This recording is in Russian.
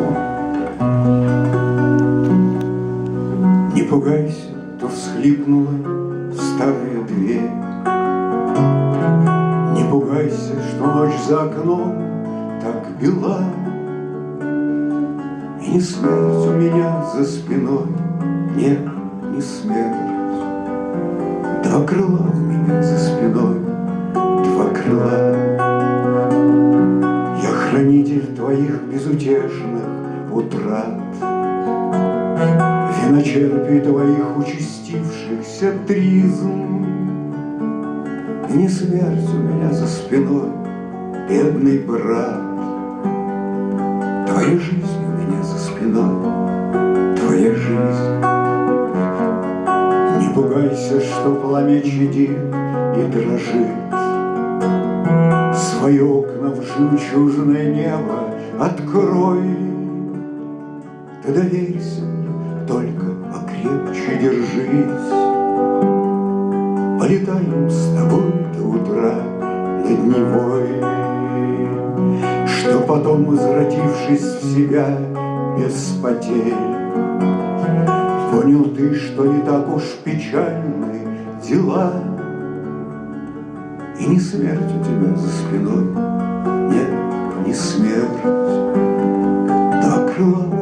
сон. Не пугайся, то всхлипнула старая дверь. Не пугайся, что ночь за окном так бела, и не смерть у меня за спиной, нет, не смерть. Два крыла у меня за спиной, два крыла. Я хранитель твоих безутешных утрат, виночерпий твоих участившихся тризм. И не смерть у меня за спиной, бедный брат. Твоя жизнь у меня за спиной, твоя жизнь. Не пугайся, что пламя чадит и дрожит. Свои окна в жемчужное небо открой. Ты доверься мне, только покрепче держись. Полетаем с тобой до утра над Невой, что потом, возвратившись в себя без потерь, понял ты, что не так уж печальны дела. И не смерть у тебя за спиной, нет, не смерть. Два крыла